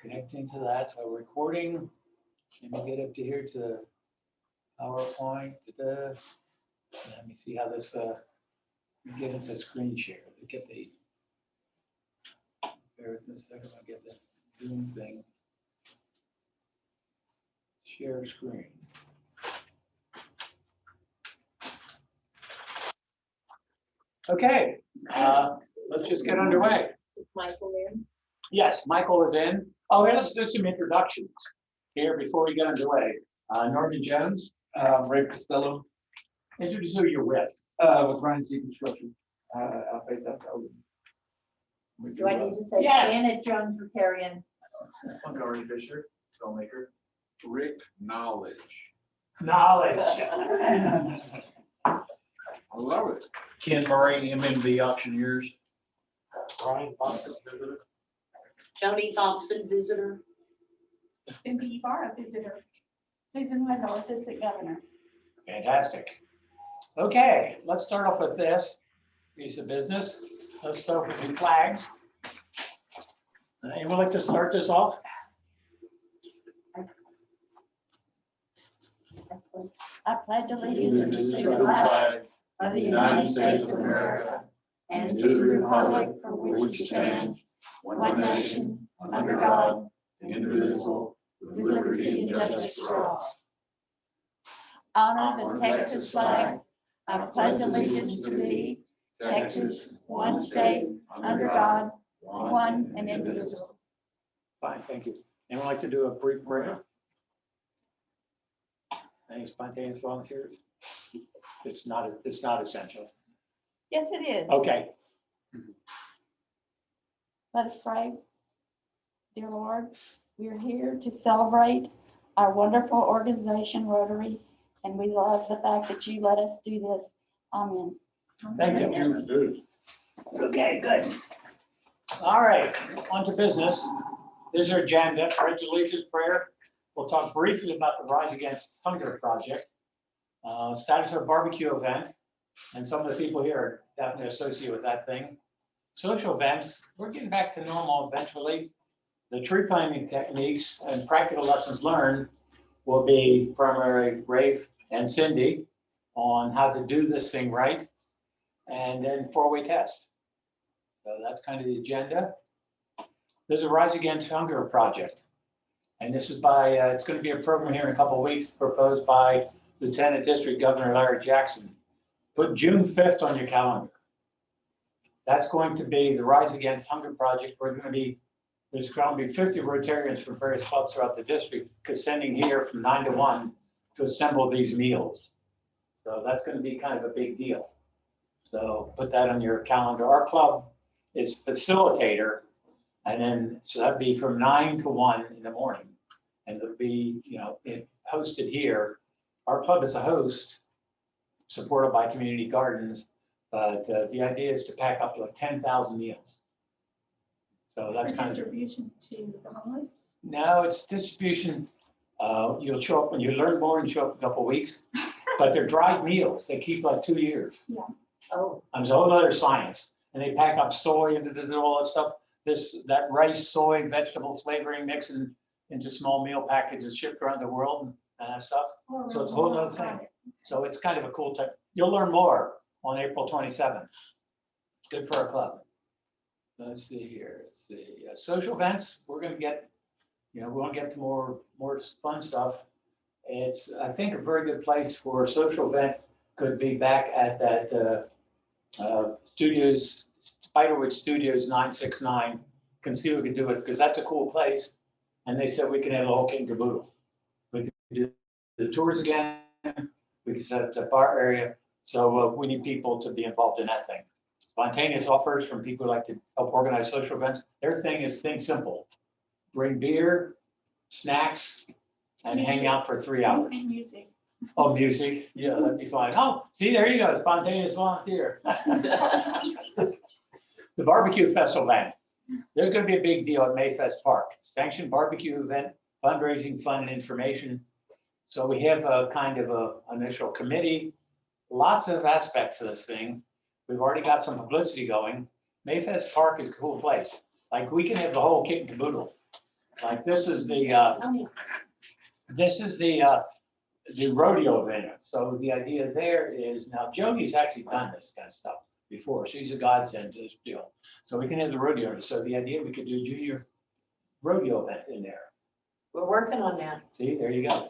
connecting to that. So recording. Let me get up to here to PowerPoint. Let me see how this get into screen share. Get the bear with me a second. I get the Zoom thing. Share screen. Okay, let's just get underway. Is Michael in? Yes, Michael is in. Oh, hey, let's do some introductions here before we get underway. Norman Jones, Ray Costello, introduce who you're with. with Ryan C. Construction, out based out of Elgin. Do I need to say Yes. Janet Jones Riparian? Montgomery Fisher, filmmaker. Rick Knowledge. Knowledge. I love it. Ken Murray, MMB Auctioneers. Brian Bastrop, visitor. Jody Thompson, visitor. Cindy Ibarra, visitor. Susan Wendell, assistant governor. Fantastic. Okay, let's start off with this piece of business. Let's start with the flags. Anyone like to start this off? I pledge allegiance to the flag of the United States of America and to the republic for which it stands, one nation, under God, indivisible, with liberty and justice for all. Honor the Texas flag. I pledge allegiance to thee, Texas, one state, under God, one and indivisible. Fine, thank you. Anyone like to do a brief prayer? Any spontaneous volunteers? It's not essential. Yes, it is. Okay, Let us pray. Dear Lord, we are here to celebrate our wonderful organization, Rotary, and we love the fact that you let us do this. Amen. thank you. Okay, good. All right, on to business. There's our agenda, resolution prayer. We'll talk briefly about the Rise Against Hunger project, status of barbecue event, and some of the people here are definitely associated with that thing. Social events, we're getting back to normal eventually. The tree planting techniques and practical lessons learned will be primary Rafe and Cindy on how to do this thing right, and then four-way test. So that's kind of the agenda. There's a Rise Against Hunger project. And this is by, it's going to be a program here in a couple of weeks proposed by Lieutenant District Governor Larry Jackson. Put June 5th on your calendar. That's going to be the Rise Against Hunger project. There's going to be 50 Rotarians from various clubs throughout the district sending here from 9 to 1 to assemble these meals. So that's going to be kind of a big deal. So put that on your calendar. Our club is facilitator. And then, so that'd be from 9 to 1 in the morning. And it'll be, hosted here. Our club is a host, supported by Community Gardens. But the idea is to pack up like 10,000 meals. So that's For kind of. distribution to the homeless. No, it's distribution. You'll show up when you learn more and show up in a couple of weeks. But they're dried meals. They keep like 2 years. Oh, There's a whole other science. And they pack up soy and all that stuff. That rice, soy, vegetable flavoring mix into small meal packages shipped around the world and that stuff. So it's a whole other thing. So it's kind of a cool type. You'll learn more on April 27th. Good for our club. Let's see here. Let's see. Social events. We're going to get, we want to get to more fun stuff. It's, I think, a very good place for a social event could be back at that Spiderwood Studios 969. Can see what we can do with, because that's a cool place. And they said we can have a whole kit and caboodle. We can do the tours again. We can set up the bar area. So we need people to be involved in that thing. Spontaneous offers from people who like to help organize social events. Their thing is think simple. Bring beer, snacks, and hang out for 3 hours. And music. Oh, music. Yeah, that'd be fine. Oh, see, there you go. Spontaneous volunteer. The barbecue festival event. There's going to be a big deal at Mayfest Park. Sanctioned barbecue event, fundraising, fun, and information. So we have a kind of a initial committee. Lots of aspects of this thing. We've already got some publicity going. Mayfest Park is a cool place. Like we can have the whole kit and caboodle. Like this is the Oh, rodeo event. So the idea there is, now Jody's actually done this kind of stuff before. She's a godsend to this deal. So we can have the rodeo. So the idea, we could do a junior rodeo event in there. we're working on that. See, there you go.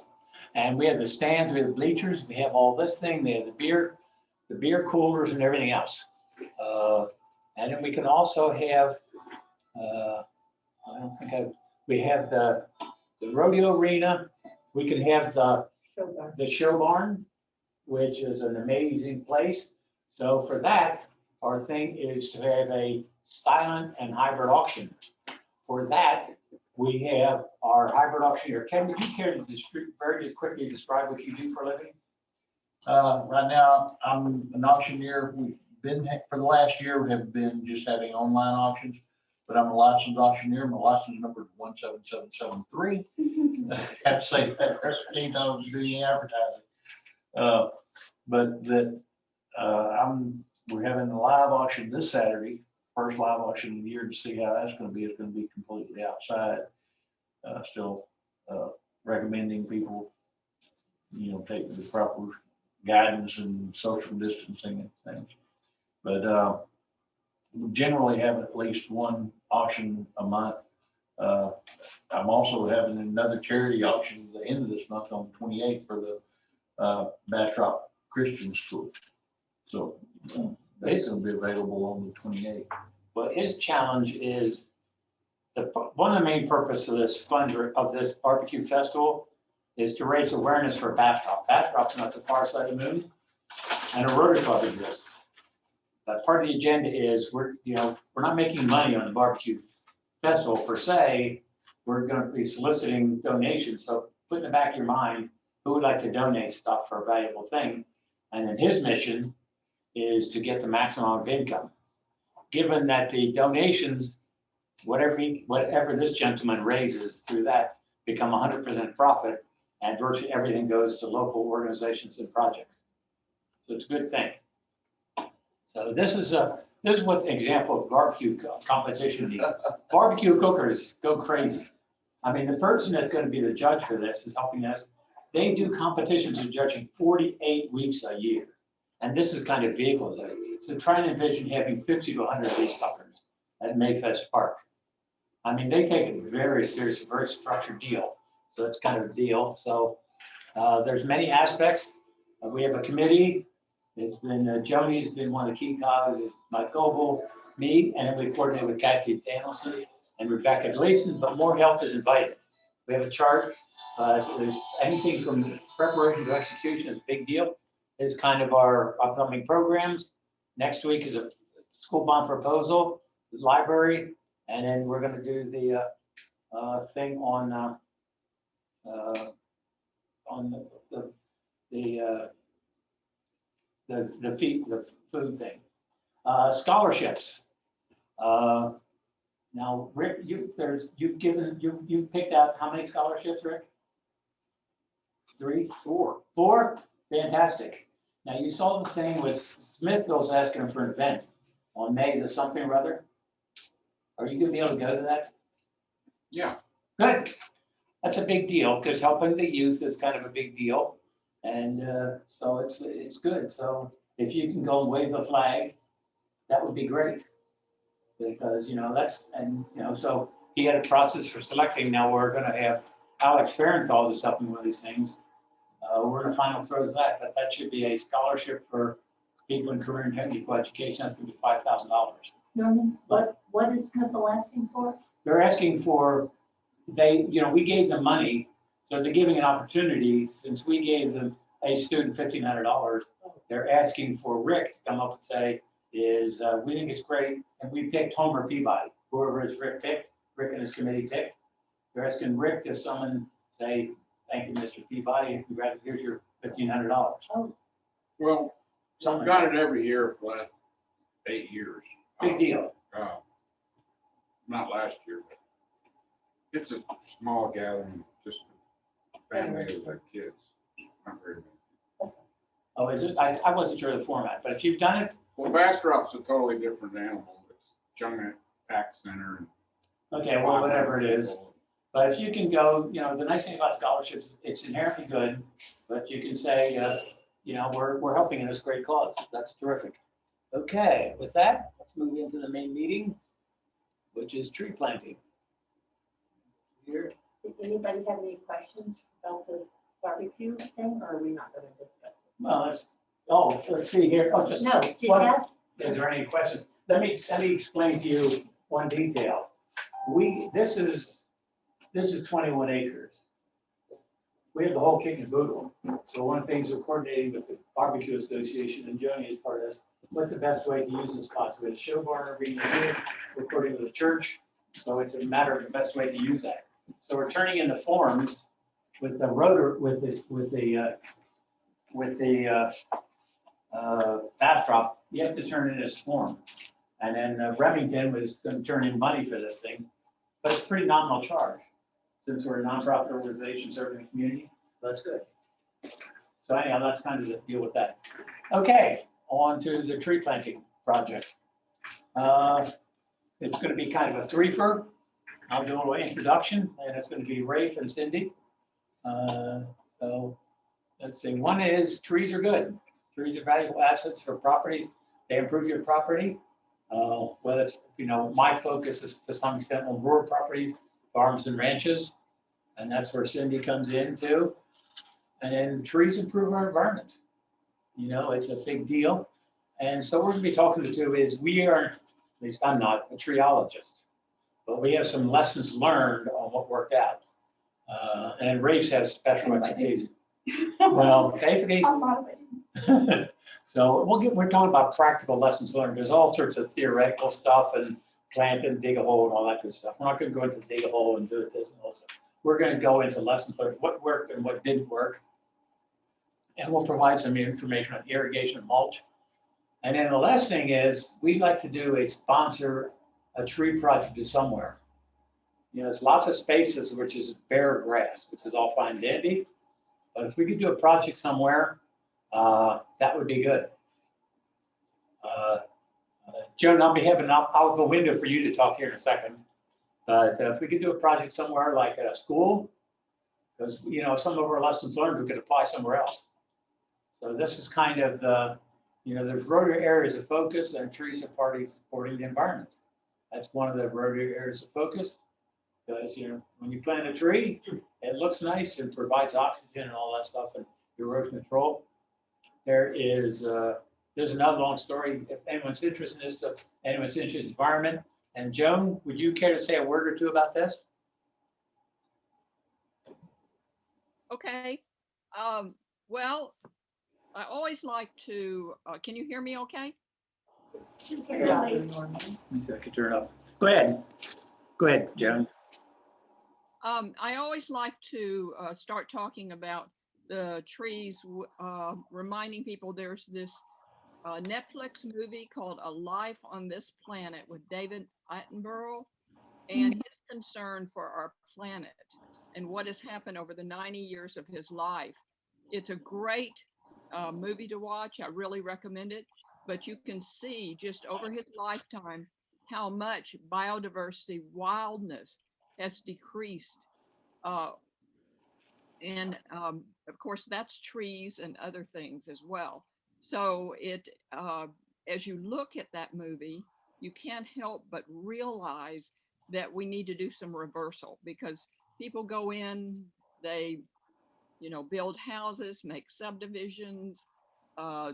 And we have the stands, we have the bleachers, we have all this thing, we have the beer coolers and everything else. And then we can also have, we have the rodeo arena. We can have Showbar. the show barn, which is an amazing place. So for that, our thing is to have a silent and hybrid auction. For that, we have our hybrid auctioneer. Ken, would you care to very quickly describe what you do for a living? Right now, I'm an auctioneer. We've been, for the last year, we have been just having online auctions, but I'm a licensed auctioneer. My license number is 17773. I have to say that anytime to do any advertising. But that, we're having a live auction this Saturday, first live auction of the year, to see how that's gonna be. It's gonna be completely outside. Still, recommending people, take the proper guidance and social distancing and things. But, we generally have at least one auction a month. I'm also having another charity auction at the end of this month on the 28th for the Bastrop Christian School. So that's going to be available on the 28th. Well, his challenge is, one of the main purposes of this of this barbecue festival is to raise awareness for Bastrop. Bastrop's not the far side of the moon, and a Rotary Club exists. But part of the agenda is we're not making money on the barbecue festival per se. We're going to be soliciting donations. So put in the back of your mind, who would like to donate stuff for a valuable thing? And then his mission is to get the maximum amount of income. Given that the donations, whatever this gentleman raises through that, become 100% profit, and virtually everything goes to local organizations and projects. So it's a good thing. So this is what example of barbecue competition needs. Barbecue cookers go crazy. I mean, the person that's going to be the judge for this is helping us. They do competitions of judging 48 weeks a year. And this is kind of vehicles. So try and envision having 50 to 100 of these suckers at Mayfest Park. I mean, they take it very serious, very structured deal. So it's kind of a deal. So there's many aspects. We have a committee. It's been, Joni's been one of the key cogs, Mike Goebel, me, and then we coordinate with Kathy Danielson and Rebecca Gleason, but more help is invited. We have a chart. There's anything from preparation to execution is a big deal. It's kind of our upcoming programs. Next week is a school bond proposal, the library, and then we're going to do the thing on the food thing. Scholarships. Now, Rick, you've picked out how many scholarships, Rick? 3, 4. 4? Fantastic. Now, you saw the thing with Smithville's asking for an event on May the something or other. Are you gonna be able to go to that? Yeah. Good. That's a big deal because helping the youth is kind of a big deal. And so it's good. So if you can go and wave the flag, that would be great. Because, so he had a process for selecting. Now we're going to have Alex Farenthold is helping with these things. We're in the final throes of that, but that should be a scholarship for people in career and technical education. That's going to be $5,000. Norman, what is Smithville asking for? They're asking for, we gave them money, so they're giving an opportunity, since we gave them a student $1,500, they're asking for Rick to come up and say, we think it's great, and we picked Homer Peabody, whoever his Rick and his committee picked. They're asking Rick to summon, say, thank you, Mr. Peabody, and here's your $1,500. Oh, Well, I've got it every year for the last 8 years. Big deal. Not last year, but it's a small gathering, just families with kids. Not very many. Oh, is it? I wasn't sure of the format, but if you've done it, Well, Bastrop's a totally different animal. It's Young Act Center. okay, well, whatever it is. But if you can go, the nice thing about scholarships, it's inherently good, but you can say, we're helping in this great cause. That's terrific. Okay, with that, let's move into the main meeting, which is tree planting. Here, Did anybody have any questions about the barbecue thing, or are we not gonna discuss it? well, let's see here. Oh, just, No, just what- ask. is there any questions? Let me explain to you one detail. This is 21 acres. We have the whole kit and caboodle. So one of the things we're coordinating with the Barbecue Association, and Joni is part of this, what's the best way to use this spot? We have a show barn every year, according to the church. So it's a matter of the best way to use that. So we're turning in the forms with the rotor, with the Bastrop. You have to turn in this form. And then Remington was going to turn in money for this thing, but it's pretty nominal charge since we're a nonprofit organization serving the community. That's good. So anyhow, that's kind of the deal with that. Okay, on to the tree planting project. It's going to be kind of a threefer. I'll do a little introduction, and it's going to be Rafe and Cindy. So let's see. One is trees are good. Trees are valuable assets for properties. They improve your property. Whether it's, my focus is to some extent on rural properties, farms and ranches, and that's where Cindy comes in too. And then trees improve our environment. It's a big deal. And so we're going to be talking to is we are, at least I'm not a treeologist, but we have some lessons learned on what worked out. And Rafe has special expertise. Well, basically. A lot of it. So we're talking about practical lessons learned. There's all sorts of theoretical stuff and plant and dig a hole and all that good stuff. We're not going to go into dig a hole and do it this and also. We're going to go into lessons learned, what worked and what didn't work. And we'll provide some information on irrigation and mulch. And then the last thing is we'd like to sponsor a tree project to somewhere. There's lots of spaces which is bare grass, which is all fine and dandy. But if we could do a project somewhere, that would be good. Joan, I'll be having out of the window for you to talk here in a second. But if we could do a project somewhere like at a school, because some of our lessons learned we could apply somewhere else. So this is kind of the, there's Rotary areas of focus and trees are parties supporting the environment. That's one of the Rotary areas of focus. Because when you plant a tree, it looks nice and provides oxygen and all that stuff and erosion control. There's another long story. If anyone's interested in this, anyone's interested in the environment. And Joan, would you care to say a word or two about this? Okay. Well, I always like to, can you hear me okay? Just barely. I could turn it up. Go ahead, Joan. I always like to start talking about the trees, reminding people there's this Netflix movie called A Life on This Planet with David Attenborough and his concern for our planet and what has happened over the 90 years of his life. It's a great movie to watch. I really recommend it. But you can see just over his lifetime how much biodiversity, wildness has decreased. And of course, that's trees and other things as well. So as you look at that movie, you can't help but realize that we need to do some reversal because people go in, they, build houses, make subdivisions,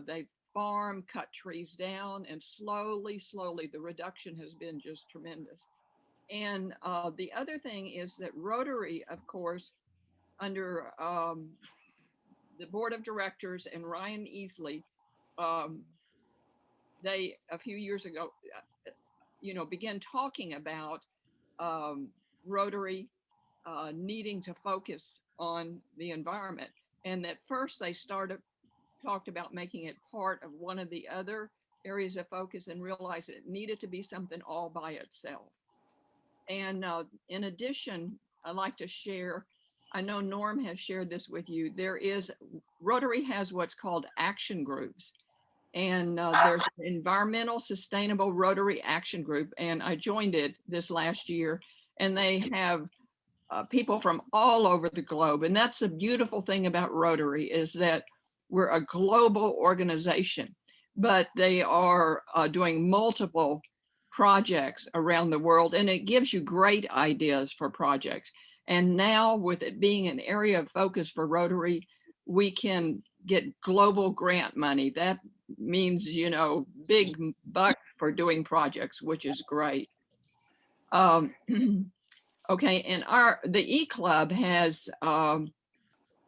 they farm, cut trees down, and slowly, the reduction has been just tremendous. And the other thing is that Rotary, of course, under the board of directors and Ryan Easley, they a few years ago, began talking about Rotary needing to focus on the environment. And at first they talked about making it part of one of the other areas of focus and realized it needed to be something all by itself. And in addition, I'd like to share, I know Norm has shared this with you, Rotary has what's called action groups. And there's an environmental sustainable Rotary action group. And I joined it this last year. And they have people from all over the globe. And that's the beautiful thing about Rotary, is that we're a global organization, but they are doing multiple projects around the world, and it gives you great ideas for projects. And now with it being an area of focus for Rotary, we can get global grant money. That means, you know, big bucks for doing projects, which is great. Okay, and the E-Club has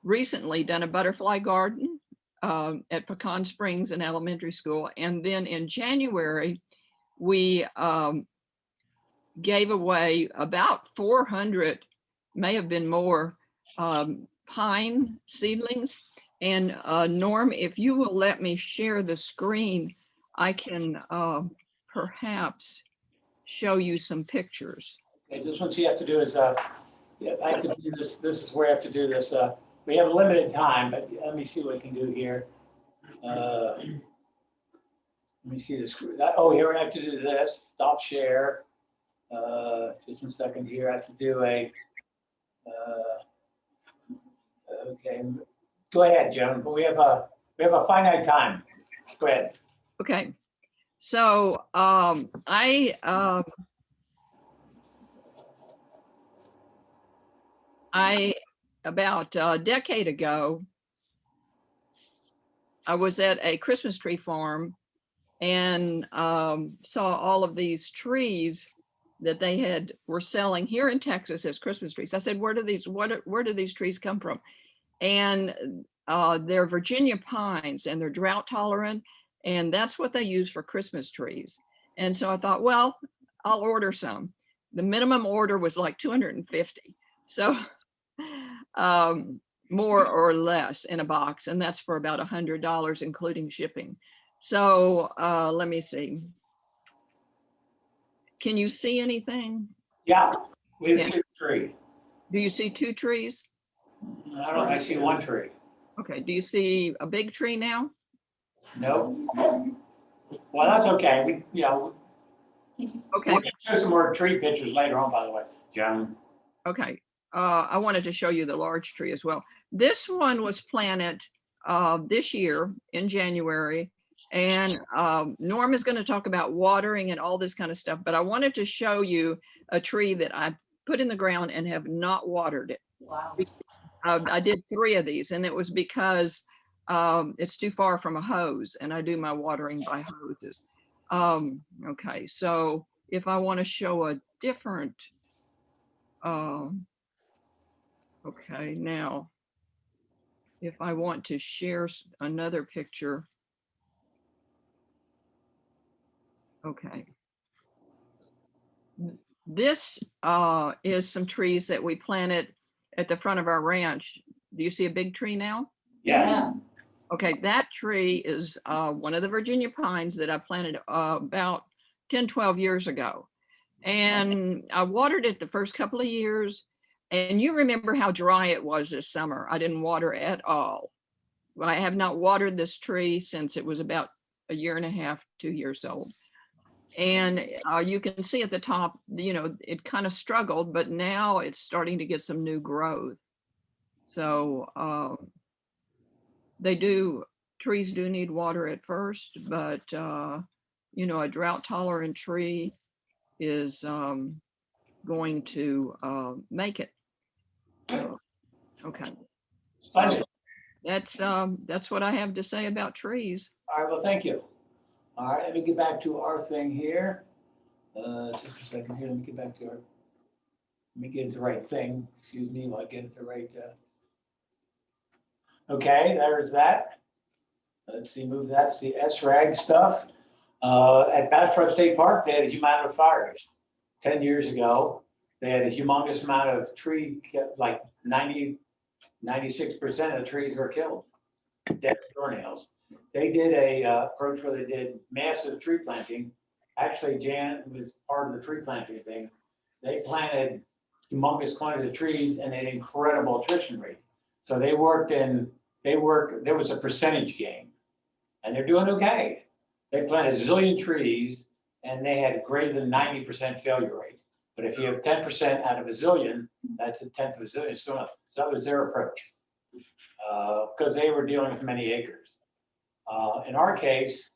recently done a butterfly garden at Pecan Springs and Elementary School. And then in January, we gave away about 400, may have been more, pine seedlings. And Norm, if you will let me share the screen, I can perhaps show you some pictures. Okay, just what you have to do is, yeah, I have to do this. This is where I have to do this. We have limited time, but let me see what we can do here. Let me see this. Oh, here I have to do this. Stop share. Just 1 second here. I have to do a. Okay, go ahead, Joan. But we have a finite time. Go ahead. Okay, so I about a decade ago, I was at a Christmas tree farm and saw all of these trees that they were selling here in Texas as Christmas trees. I said, where do these trees come from? And they're Virginia pines, and they're drought tolerant, and that's what they use for Christmas trees. And so I thought, well, I'll order some. The minimum order was like 250. So more or less in a box, and that's for about $100, including shipping. So let me see. Can you see anything? Yeah, we Yeah. see a tree. Do you see 2 trees? I see 1 tree. Okay, do you see a big tree now? No. Well, that's okay. Okay, We'll show some more tree pictures later on, by the way, Joan. okay. I wanted to show you the large tree as well. This one was planted this year in January, and Norm is going to talk about watering and all this kind of stuff, but I wanted to show you a tree that I put in the ground and have not watered it. Wow. I did 3 of these, and it was because it's too far from a hose, and I do my watering by hoses. Okay, so if I want to show a different, okay, now, if I want to share another picture, okay. This is some trees that we planted at the front of our ranch. Do you see a big tree now? Yes. Okay, that tree is one of the Virginia pines that I planted about 10, 12 years ago. And I watered it the first couple of years. And you remember how dry it was this summer. I didn't water at all. I have not watered this tree since it was about 1.5 years, 2 years old. And you can see at the top, you know, it kind of struggled, but now it's starting to get some new growth. So trees do need water at first, but you know, a drought tolerant tree is going to make it. So, okay. Splendid. That's what I have to say about trees. All right, well, thank you. All right, let me get back to our thing here. Just a second here, let me get back to let me get the right thing. Excuse me while I get it the right. Okay, there's that. Let's see, move that. See SRAG stuff. At Bastrop State Park, they had a huge amount of fires 10 years ago. They had a humongous amount of tree, like 96% of the trees were killed. Dead doornails. They did a approach where they did massive tree planting. Actually, Jan was part of the tree planting thing. They planted humongous quantity of trees and an incredible attrition rate. So there was a percentage game, and they're doing okay. They planted a zillion trees and they had greater than 90% failure rate. But if you have 10% out of a zillion, that's a tenth of a zillion, so that was their approach. Because they were dealing with many acres. In our case,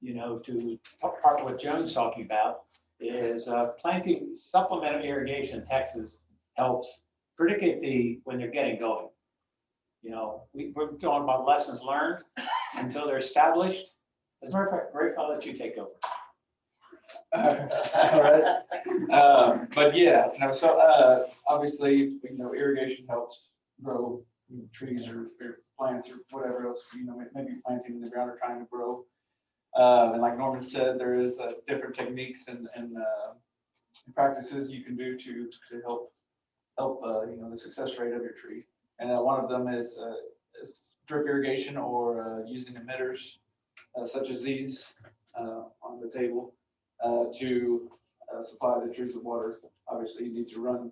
you know, to part of what Joan's talking about is planting supplemental irrigation in Texas helps, particularly when they're getting going. You know, we're talking about lessons learned until they're established. As a matter of fact, Rafe, I'll let you take over. All right. But yeah, no, so obviously, you know, irrigation helps grow trees or plants or whatever else, you know, maybe planting in the ground or trying to grow. And like Norman said, there is different techniques and practices you can do to help you know, the success rate of your tree. And one of them is drip irrigation or using emitters such as these on the table to supply the trees with water. Obviously, you need to run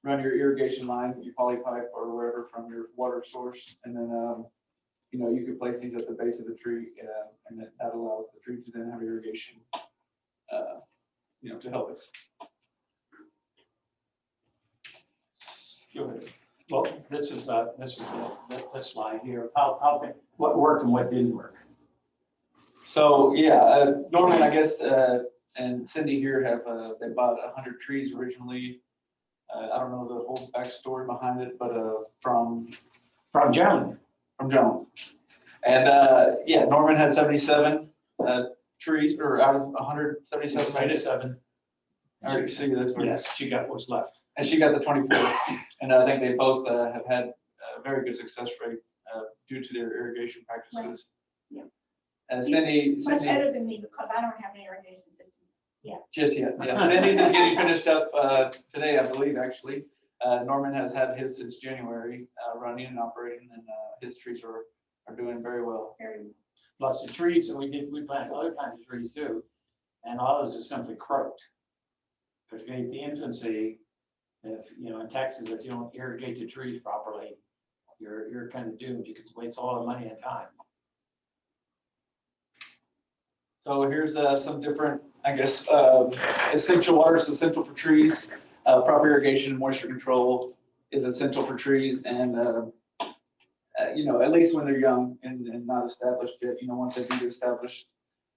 your irrigation line, your poly pipe or wherever from your water source, and then you know, you could place these at the base of the tree, and that allows the tree to then have irrigation, you know, to help it. Go ahead. Well, this is this slide here. What worked and what didn't work. So yeah, Norman, I guess, and Cindy here have they bought 100 trees originally. I don't know the whole backstory behind it, but from Joan. Joan. And yeah, Norman had 77 trees, or out of 177. 77. All right, see, that's where. Yes, she got what's left. And she got the 24. And I think they both have had a very good success rate due to their irrigation practices. Yeah. And Much Cindy, better than me because I don't have an irrigation system. just yet, yeah. Cindy's is getting finished up today, I believe, actually. Norman has had his since January running and operating, and his trees are doing very well. Very Plus the trees that we planted other kinds of trees too. And all of those are simply croaked. Particularly at the infancy, if, you know, in Texas, if you don't irrigate the trees properly, you're kind of doomed. You could waste all the money and time. So here's some different, I guess, essential water is essential for trees. Proper irrigation and moisture control is essential for trees, and you know, at least when they're young and not established yet. You know, once they do get established,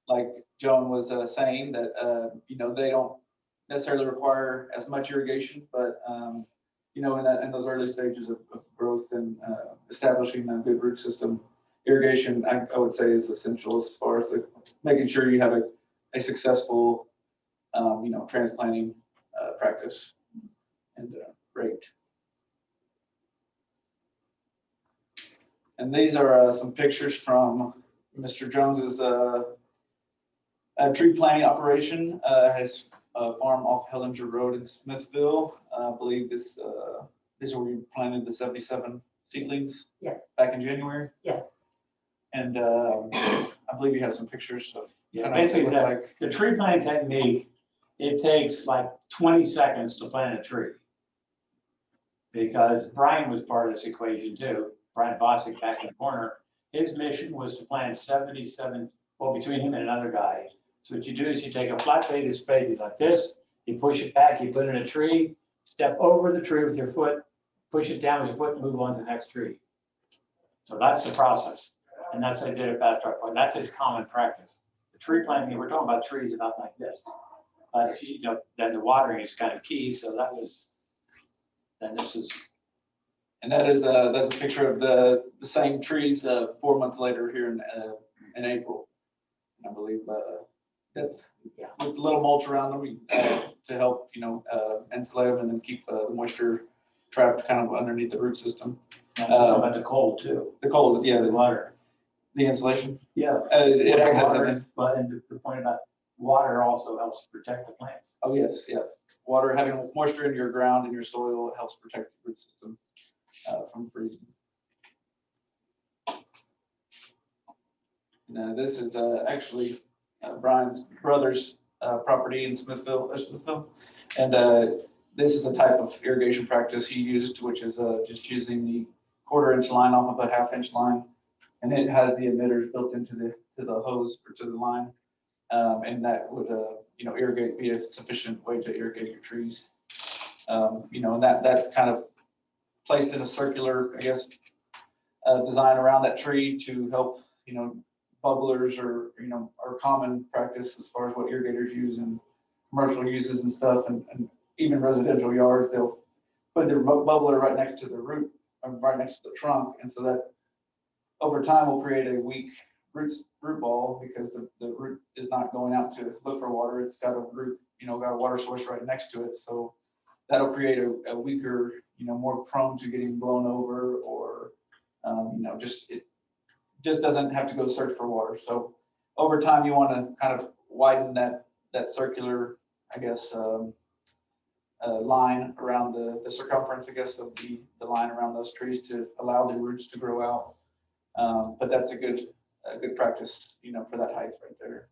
like Joan was saying, that you know, they don't necessarily require as much irrigation, but you know, in those early stages of growth and establishing a good root system, irrigation, I would say, is essential as far as making sure you have a successful, you know, transplanting practice and rate. And these are some pictures from Mr. Jones's tree planting operation. His farm off Hellinger Road in Smithville. I believe this is where we planted the 77 seedlings. Yes. Back in January. Yes. And I believe you have some pictures of. Yeah, basically the tree planting technique, it takes like 20 seconds to plant a tree. Because Brian was part of this equation too. Brian Bosick back in the corner. His mission was to plant 77, well, between him and another guy. So what you do is you take a flat bladed spade like this, you push it back, you put it in a tree, step over the tree with your foot, push it down with your foot, and move on to the next tree. So that's the process. And that's what I did at Bastrop. And that's his common practice. The tree planting, we're talking about trees about like this. But you know, then the watering is kind of key. So that was, then this is. And that's a picture of the same trees 4 months later here in April. I believe that's with a little mulch around them to help, you know, insulate them and then keep the moisture trapped kind of underneath the root system. About the cold too. The cold, yeah, The water. the insulation. Yeah. It acts as an. But and the point about water also helps protect the plants. Oh yes, yeah. Water, having moisture in your ground and your soil helps protect the root system from freezing. Now this is actually Brian's brother's property in Smithville, and this is the type of irrigation practice he used, which is just using the 1/4-inch line off of a 1/2-inch line, and it has the emitters built into the hose or to the line, and that would you know, be a sufficient way to irrigate your trees. You know, and that's kind of placed in a circular, I guess, design around that tree to help, you know, bubblers or, you know, are common practice as far as what irrigators use in commercial uses and stuff, and even residential yards, they'll put their bubbler right next to the root, or right next to the trunk, and so that over time will create a weak root ball because the root is not going out to look for water. It's got a root, you know, got a water source right next to it, so that'll create a weaker, you know, more prone to getting blown over, or you know, it just doesn't have to go search for water. So over time, you want to kind of widen that circular, I guess, line around the circumference, I guess, of the line around those trees to allow the roots to grow out. But that's a good practice, you know, for that height right there.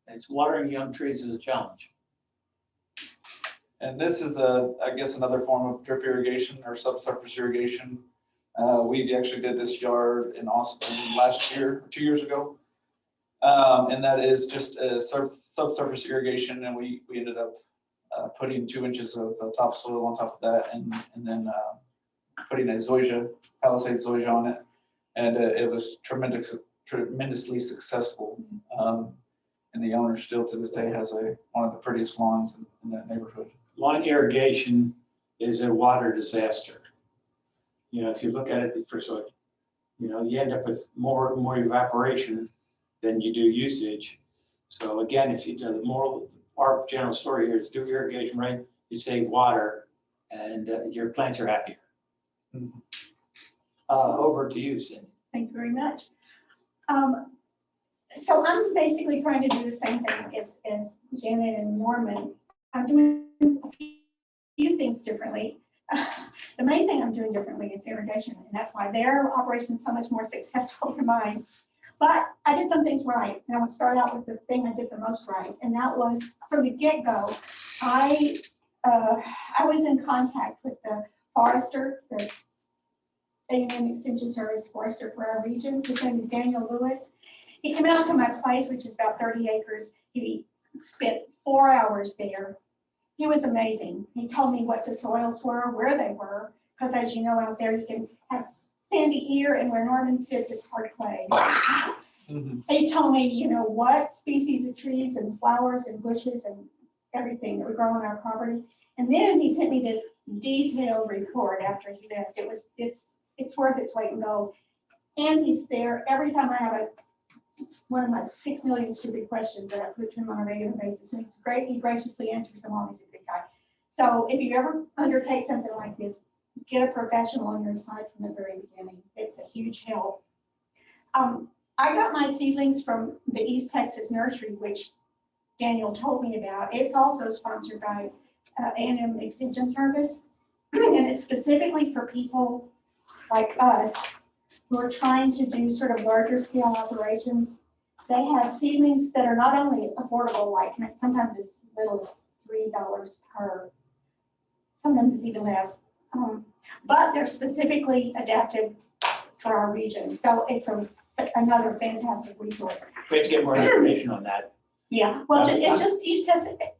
It's watering young trees is a challenge. And this is I guess, another form of drip irrigation or subsurface irrigation. We actually did this yard in Austin last year, 2 years ago. And that is just a subsurface irrigation. And we ended up putting 2 inches of topsoil on top of that, and then putting a Palisade zoysia on it. And it was tremendously successful. And the owner still to this day has one of the prettiest lawns in that neighborhood. Lawn irrigation is a water disaster. You know, if you look at it, first of all, you know, you end up with more evaporation than you do usage. So again, if you do our general story here is do irrigation right, you save water, and your plants are happier. Mhm. Over to you, Cindy. Thank you very much. So I'm basically trying to do the same thing as Janet and Norman. I'm doing a few things differently. The main thing I'm doing differently is irrigation, and that's why their operation is so much more successful than mine. But I did some things right, and I want to start out with the thing I did the most right, and that was from the get-go. I was in contact with the forester, the A&M Extension Service forester for our region. His name is Daniel Lewis. He came out to my place, which is about 30 acres. He spent 4 hours there. He was amazing. He told me what the soils were, where they were, because as you know, out there you can have sandy here, and where Norman sits, it's hard clay. Mm-hmm. He told me, you know, what species of trees and flowers and bushes and everything that would grow on our property. And then he sent me this detailed report after he left. It's worth its weight in gold. And he's there every time I have one of my 6 million stupid questions that I put to him on a regular basis. And he's great. He graciously answers them all. He's a good guy. So if you ever undertake something like this, get a professional on your side from the very beginning. It's a huge help. I got my seedlings from the East Texas Nursery, which Daniel told me about. It's also sponsored by A&M Extension Service, and it's specifically for people like us who are trying to do sort of larger scale operations. They have seedlings that are not only affordable, like sometimes as little as $3 per, sometimes it's even less, but they're specifically adapted for our region. So it's another fantastic resource. We have to get more information on that. Yeah, well, it's just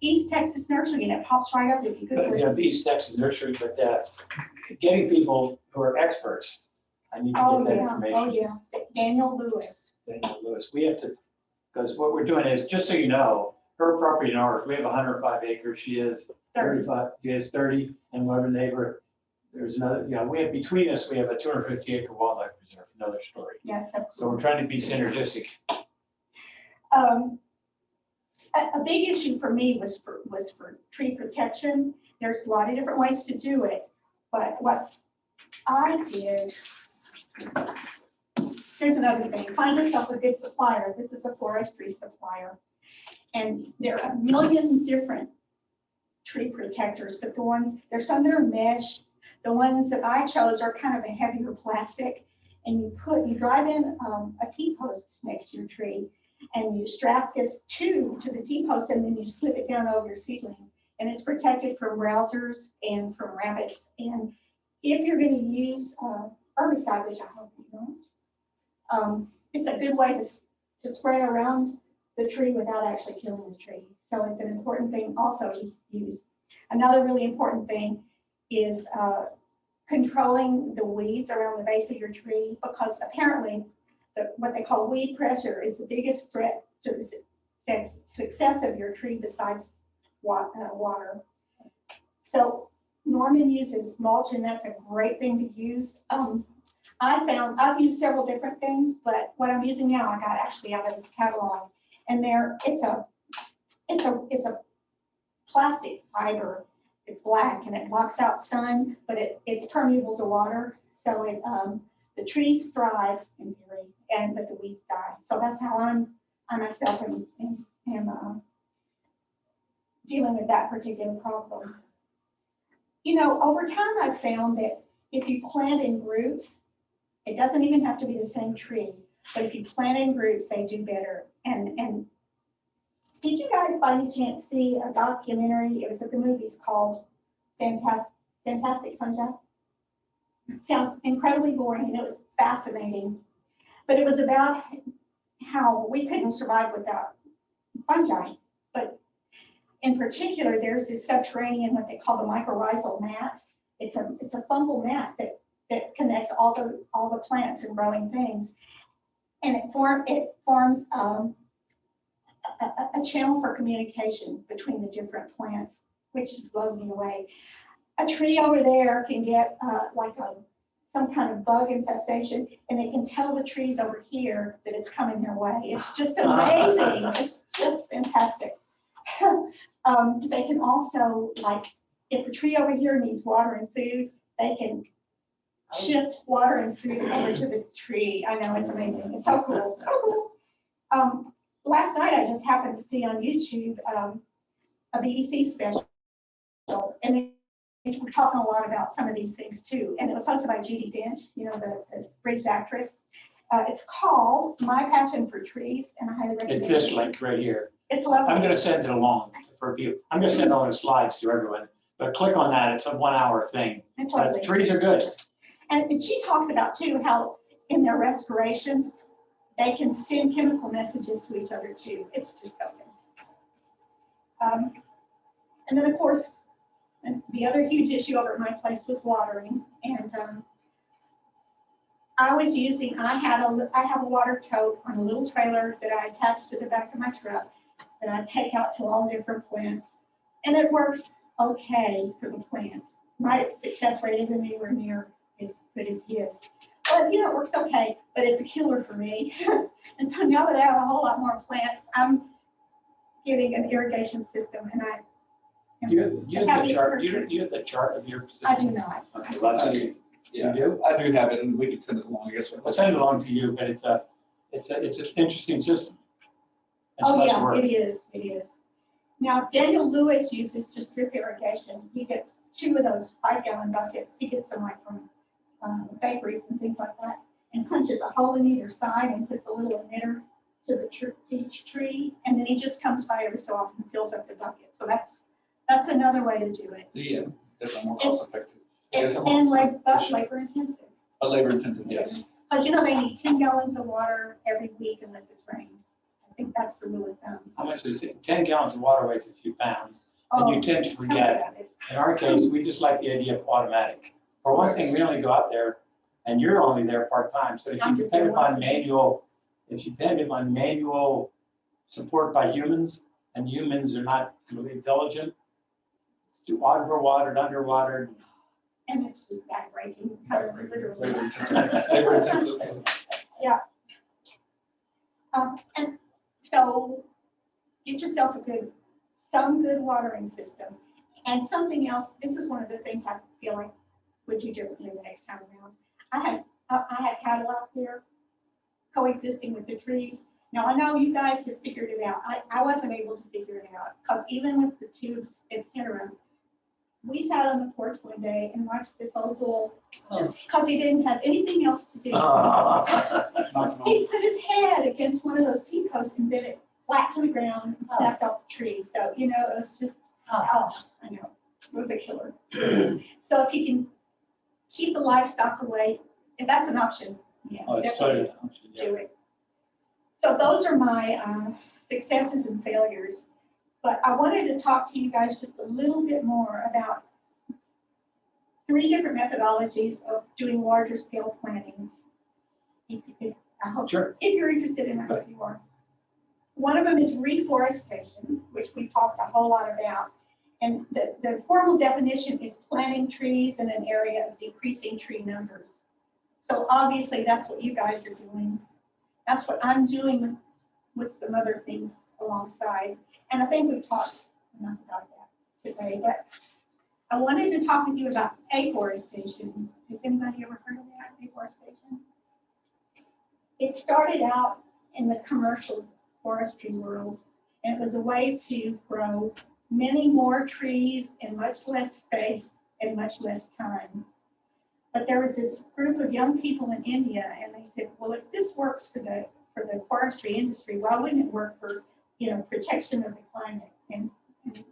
East Texas Nursery, and it pops right up if you But, Google you know, it. the East Texas Nursery, but getting people who are experts, I need to Oh, get that yeah, information. oh, yeah, Daniel Lewis. Daniel Lewis, we have to, because what we're doing is, just so you know, her property and ours, we have 105 acres, she has 35, she has 30, and we have a neighbor, there's another, you know, we have, between us, we have a 250 acre wildlife reserve, another story. Yeah, So we're trying to be synergistic. A big issue for me was for tree protection. There's a lot of different ways to do it, but what I did, here's another thing, find yourself a good supplier. This is a forestry supplier. And there are a million different tree protectors, but there's some that are mesh. The ones that I chose are kind of a heavier plastic, and you drive in a T-post next to your tree, and you strap this tube to the T-post, and then you slip it down over your seedling, and it's protected from browsers and from rabbits. And if you're going to use herbicide, which I hope you don't, it's a good way to spray around the tree without actually killing the tree. So it's an important thing also to use. Another really important thing is controlling the weeds around the base of your tree, because apparently what they call weed pressure is the biggest threat to the success of your tree besides water. So Norman uses mulch, and that's a great thing to use. I've used several different things, but what I'm using now, I got actually out of this catalog, and it's a plastic fiber. It's black and it blocks out sun, but it's permeable to water. So the trees thrive in theory, but the weeds die. So that's how I myself am dealing with that particular problem. You know, over time I've found that if you plant in groups, it doesn't even have to be the same tree, but if you plant in groups, they do better. And did you guys by any chance see a documentary? It was at the movies called Fantastic Fungi. It sounds incredibly boring, and it was fascinating, but it was about how we couldn't survive without fungi. But in particular, there's this subterranean, what they call the mycorrhizal mat. It's a fungal mat that connects all the plants and growing things, and it forms a channel for communication between the different plants, which just blows me away. A tree over there can get some kind of bug infestation, and it can tell the trees over here that it's coming their way. It's just amazing. It's just fantastic. They can also, like, if the tree over here needs water and food, they can shift water and food over to the tree. I know, it's amazing. It's so cool. So cool. Last night, I just happened to see on YouTube a BBC special, and they were talking a lot about some of these things too. And it was hosted by Judi Dench, you know, the British actress. It's called My Passion for Trees, and I highly recommend it. It's this link right here. It's lovely. I'm gonna send it along for you. I'm gonna send all the slides to everyone, but click on that. It's a 1 hour thing. It's But lovely. trees are good. And she talks about too how in their respirations, they can send chemical messages to each other too. It's just so fantastic. And then of course, the other huge issue over at my place was watering. And I have a water tote on a little trailer that I attach to the back of my truck that I take out to all the different plants. And it works okay for the plants. My success rate isn't anywhere near as good as his. But you know, it works okay, but it's a killer for me. And so now that I have a whole lot more plants, I'm getting an irrigation system, and I am You the have the happiest chart, person. you have the chart of your. I do not. Okay, well, that's it. Yeah, You do? I do have it, and we can send it along, I guess. I'll send it along to you, but it's an interesting system. It's Oh, much yeah, work. it is. Now, Daniel Lewis uses just drip irrigation. He gets 2 of those 5-gallon buckets. He gets them like from bakeries and things like that, and punches a hole in either side and puts a little emitter to each tree, and then he just comes by every so often and fills up the bucket. So that's another way to do it. Yeah, definitely more cost effective. And labor intensive. But labor intensive, yes. Because you know they need 10 gallons of water every week unless it's rained. I think that's the rule of thumb. How much is it? 10 gallons of water weighs a few pounds. And you tend to tell me forget. about it. In our case, we just like the idea of automatic. For one thing, we only go out there, and you're only there part-time. So if I'm you just depend there once upon a week. manual support by humans, and humans are not really intelligent, it's too overwatered, underwatered. And it's just backbreaking, kind of Labor literally. intensive. Labor intensive. And so get yourself some good watering system. And something else, this is one of the things I feel like would do differently the next time around. I had cattle out there coexisting with the trees. Now I know you guys have figured it out. I wasn't able to figure it out because even with the tubes, etc., we sat on the porch one day and watched this old bull just because he didn't have anything else to do. He put his head against one of those T-posts and bit it flat to the ground and snapped off the tree. So, you know, it was just, I know, it was a killer. So if you can keep the livestock away, if that's an option, yeah, Oh, it's definitely so, do it. So those are my successes and failures. But I wanted to talk to you guys just a little bit more about 3 different methodologies of doing larger scale plantings. I hope, Sure. if you're interested in it, I hope you are. One of them is reforestation, which we talked a whole lot about. And the formal definition is planting trees in an area of decreasing tree numbers. So obviously that's what you guys are doing. That's what I'm doing with some other things alongside. And I think we've talked enough about that today, but I wanted to talk with you about afforestation. Has anybody ever heard of that, afforestation? It started out in the commercial forestry world, and it was a way to grow many more trees in much less space and much less time. But there was this group of young people in India, and they said, well, if this works for the forestry industry, why wouldn't it work for, protection of the climate and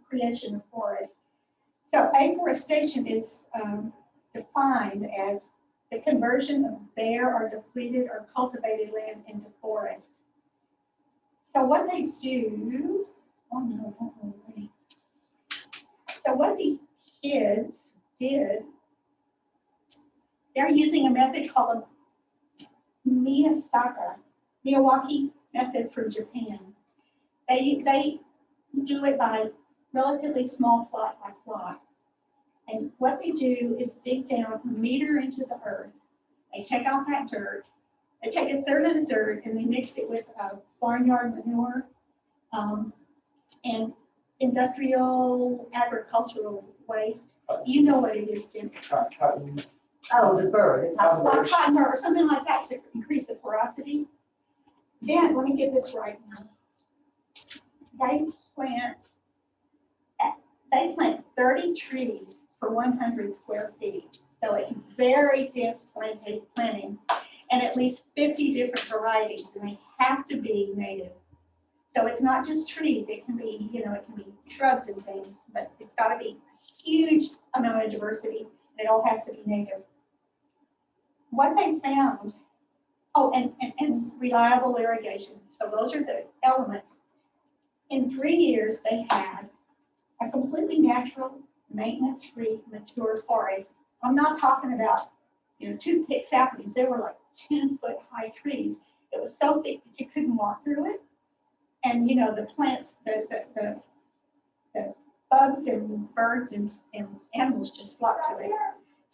creation of forests? So afforestation is defined as the conversion of bare or depleted or cultivated land into forest. So what they do, so what these kids did, they're using a method called a Miyawaki method from Japan. They do it by relatively small plot by plot. And what they do is dig down a meter into the earth. They take out that dirt. They take a third of the dirt and they mix it with barnyard manure and industrial agricultural waste. You know what it is, Jim. Oh, the bird. Like cotton or something like that to increase the porosity. Then, let me get this right now. They plant 30 trees per 100 square feet. So it's very dense planting and at least 50 different varieties, and they have to be native. So it's not just trees, it can be, it can be shrubs and things, but it's got to be a huge amount of diversity, and it all has to be native. What they found, and reliable irrigation. So those are the elements. In 3 years, they had a completely natural, maintenance-free, mature forest. I'm not talking about, toothpick saplings. They were like 10-foot high trees. It was so thick that you couldn't walk through it. And, the plants, the bugs and birds and animals just flocked to it.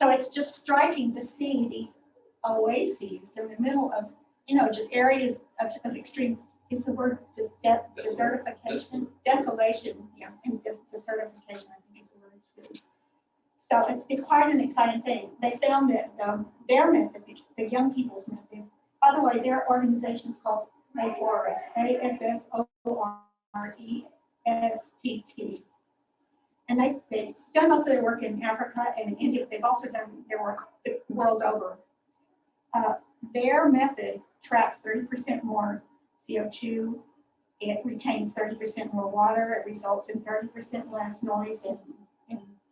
So it's just striking to see these oases in the middle of, just areas of extreme, is the word desertification? Desolation, yeah, and desertification, I think is the word too. So it's quite an exciting thing. They found that their method, the young people's method, by the way, their organization is called Afforest, AFFORESTT. And they've done most of their work in Africa and in India. They've also done their work the world over. Their method traps 30% more CO2. It retains 30% more water. It results in 30% less noise and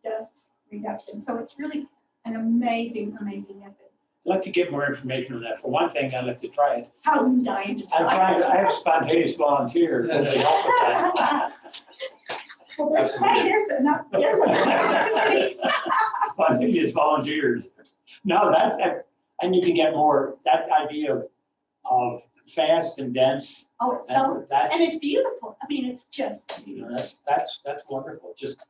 dust reduction. So it's really an amazing, amazing method. I'd like to get more information on that. For one thing, I'd like to try it. I'm dying to try. I have spontaneous volunteers. Will they help with that? Well, there's a Spontaneous volunteers. No, I need to get more, that idea of fast and dense. Oh, it's so, That's, and it's beautiful. I mean, it's just beautiful. that's wonderful. We just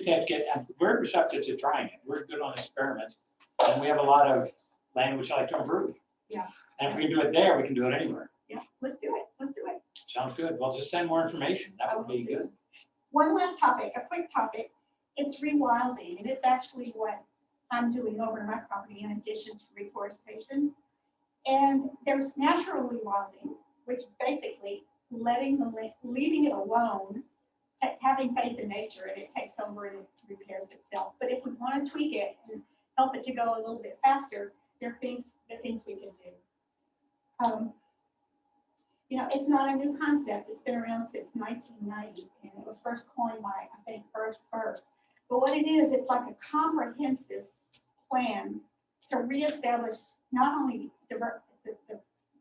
have to get, we're receptive to trying it. We're good on experiments. And we have a lot of land which I like to improve. Yeah. And if we can do it there, we can do it anywhere. Yeah, let's do it. Let's do it. Sounds good. Well, just send more information. That would be good. One last topic, a quick topic. It's rewilding, and it's actually what I'm doing over my property in addition to reforestation. And there's natural rewilding, which is basically leaving it alone, having faith in nature, and it takes over and it repairs itself. But if we want to tweak it and help it to go a little bit faster, there are things we can do. It's not a new concept. It's been around since 1990, and it was first coined by, I think, Earth First. But what it is, it's like a comprehensive plan to reestablish not only the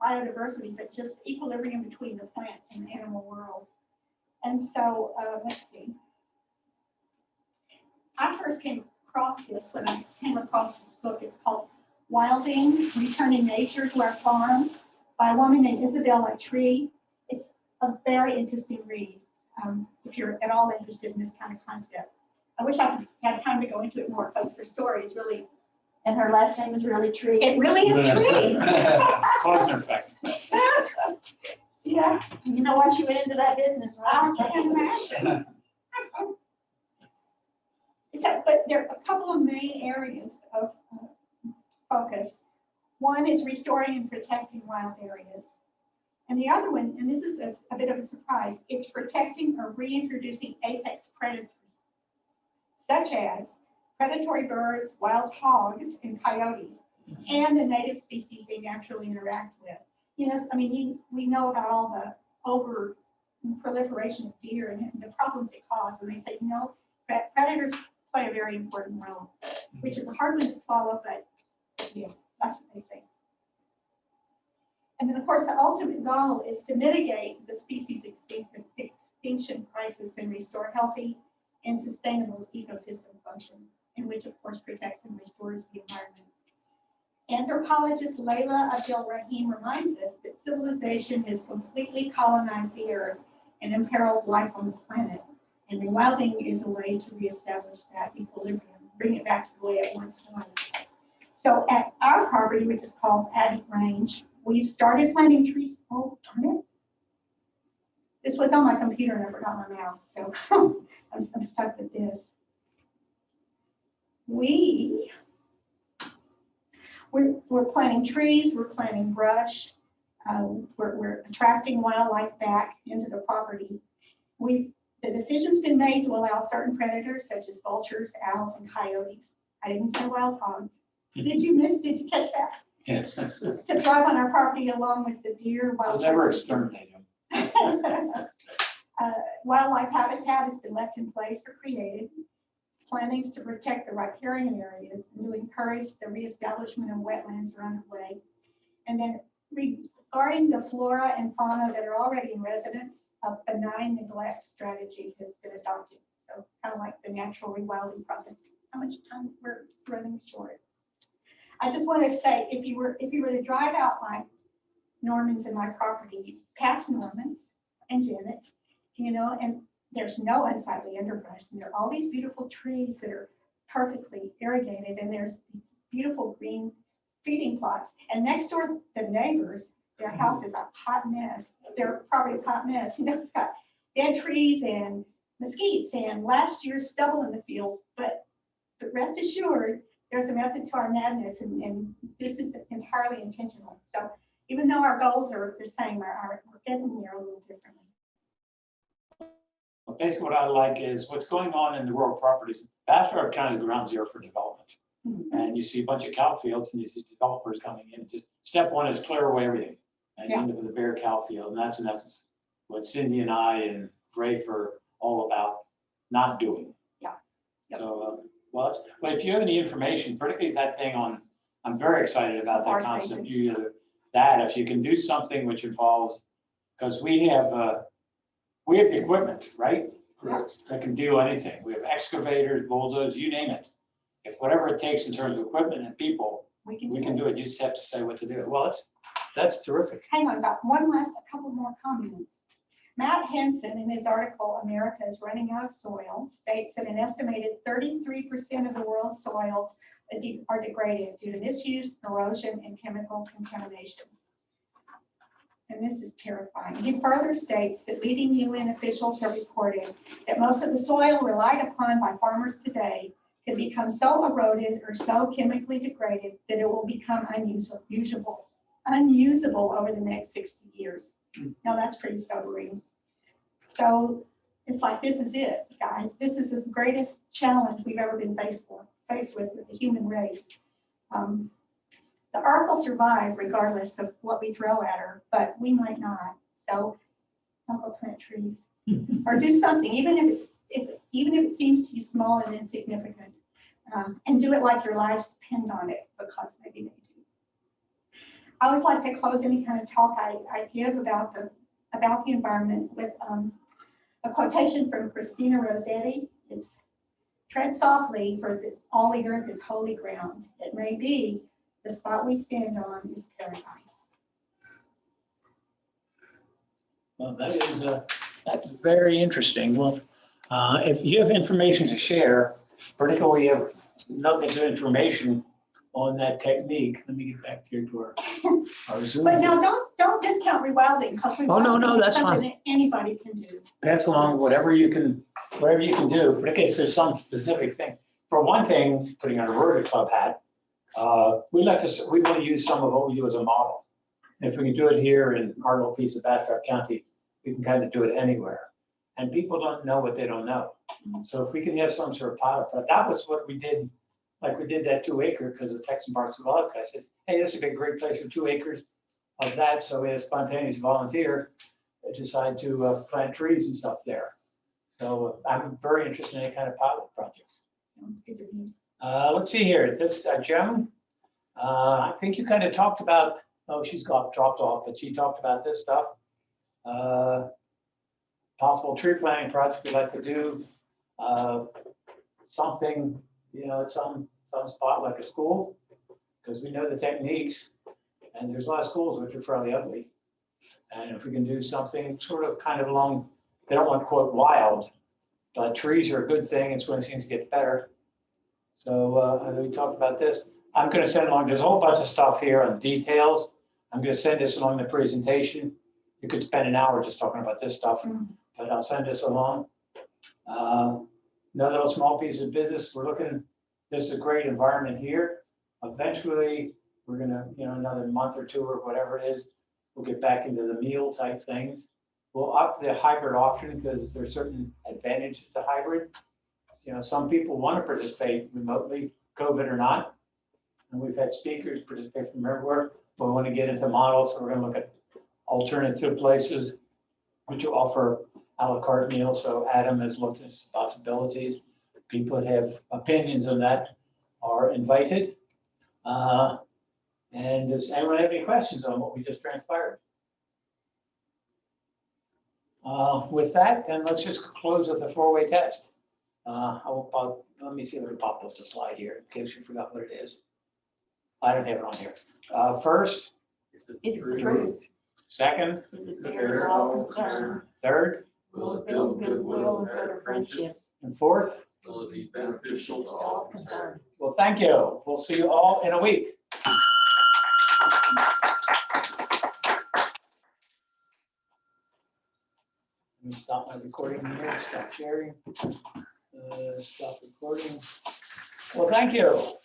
biodiversity, but just equilibrium between the plant and the animal world. And so, let's see. I first came across this when I came across this book. It's called Wilding, Returning Nature to Our Farm by a woman named Isabella Tree. It's a very interesting read if you're at all interested in this kind of concept. I wish I had time to go into it more because her story is really, And her last name is really Tree. it really is Tree. Closer effect. Yeah, You know why she went into that business, I right? can imagine. So, but there are a couple of main areas of focus. One is restoring and protecting wild areas. And the other one, and this is a bit of a surprise, it's protecting or reintroducing apex predators, such as predatory birds, wild hogs, and coyotes, and the native species they naturally interact with. You know, I mean, we know about all the over proliferation of deer and the problems they cause when they say, you know, predators play a very important role, which is a hard one to swallow, but yeah, that's what they say. And then, of course, the ultimate goal is to mitigate the species extinction crisis and restore healthy and sustainable ecosystem function, in which, of course, protects and restores the environment. Anthropologist Layla Abdel Rahim reminds us that civilization has completely colonized the earth and imperiled life on the planet. And rewilding is a way to reestablish that equilibrium, bring it back to the way it once was. So at our property, which is called Abbey Range, we've started planting trees. Oh, darn it. This was on my computer and I forgot my mouse, so I'm stuck with this. We're planting trees, we're planting brush, we're attracting wildlife back into the property. The decision's been made to allow certain predators such as vultures, owls, and coyotes. I didn't say wild hogs. Did you catch that? Yeah. To thrive on our property along with the deer, I'll wild. never exterminate them. Wildlife habitat has been left in place or created. Plantings to protect the riparian areas and to encourage the reestablishment of wetlands are underway. And then regarding the flora and fauna that are already in residence, a benign neglect strategy has been adopted. So kind of like the natural rewilding process. How much time we're running short? I just want to say, if you were to drive out my Norman's and my property, past Norman's and Janet's, you know, and there's no unsightly underbrush, and there are all these beautiful trees that are perfectly irrigated, and there's these beautiful green feeding plots. And next door, the neighbors, their house is a hot mess. Their property is a hot mess. You know, it's got dead trees and mesquites and last year's stubble in the fields. But rest assured, there's a method to our madness, and this is entirely intentional. So even though our goals are the same, we're getting there a little differently. Well, basically, what I like is what's going on in the rural properties. Bastrop County is ground zero for development. And you see a bunch of cow fields and you see developers coming in. Just step one is clear away everything and end up with a bare cow field. And that's in essence what Cindy and I and Rafe are all about not doing. Yeah. Yep. So, well, if you have any information, particularly that thing on, I'm very excited about that concept. If you can do something which involves, because we have the equipment, right? Correct. That can do anything. We have excavators, bulldozers, you name it. If whatever it takes in terms of equipment and people, we can do it. You just have to say what to do. Well, that's terrific. Hang on, got a couple more comments. Matt Henson, in his article, America is Running Out of Soil, states that an estimated 33% of the world's soils are degraded due to misuse, erosion, and chemical contamination. And this is terrifying. He further states that leading UN officials have reported that most of the soil relied upon by farmers today can become so eroded or so chemically degraded that it will become unusable over the next 60 years. Now that's pretty sobering. So it's like, this is it, guys. This is the greatest challenge we've ever been faced with the human race. The earth will survive regardless of what we throw at her, but we might not. So don't go plant trees or do something, even if it seems to you small and insignificant, and do it like your lives depend on it, because maybe they do. I always like to close any kind of talk I give about the environment with a quotation from Christina Rossetti. It's tread softly, for all the earth is holy ground. It may be the spot we stand on is paradise. Well, that's very interesting. Well, if you have information to share, particularly if nuggets of information on that technique, let me get back here to our Zoom. But now, don't discount rewilding, because Oh, no, that's something fine. that anybody can do. Pass along whatever you can do, particularly if there's some specific thing. For one thing, putting on a Rotary Club hat, we want to use some of what we do as a model. If we can do it here in our little piece of Bastrop County, we can kind of do it anywhere. And people don't know what they don't know. So if we can have some sort of pilot, but that was what we did, like we did that 2 acre, because the Texan Parks and Wildlife guy said, hey, this would be a great place for 2 acres of that. So we had a spontaneous volunteer that decided to plant trees and stuff there. So I'm very interested in any kind of pilot projects. Sounds good to me. Let's see here, this Joan, I think you kind of talked about, oh, she's got dropped off, but she talked about this stuff. Possible tree planting project we'd like to do, something, at some spot like a school, because we know the techniques, and there's a lot of schools which are fairly ugly. And if we can do something sort of kind of along, they don't want to quote wild, but trees are a good thing. It's when things get better. So we talked about this. I'm going to send along, there's a whole bunch of stuff here on details. I'm going to send this along the presentation. You could spend an hour just talking about this stuff, but I'll send this along. Another little small piece of business. We're looking, this is a great environment here. Eventually, we're going to, another month or 2 or whatever it is, we'll get back into the meal type things. We'll up the hybrid option because there's certain advantages to hybrid. Some people want to participate remotely, COVID or not. And we've had speakers participate from everywhere, but we want to get into models. So we're going to look at alternative places which will offer a la carte meals. So Adam has looked at possibilities. People that have opinions on that are invited. And does anyone have any questions on what we just transpired? With that, then let's just close with the 4-way test. Let me see if I can pop up the slide here in case you forgot what it is. I don't have it on here. First, Is the truth. second, Is it fair to all concerned? third, Will it build goodwill and better friendship? and fourth. Will it be beneficial to all concerned? Well, thank you. We'll see you all in a week. Let me stop my recording here, stop sharing, stop recording. Well, thank you.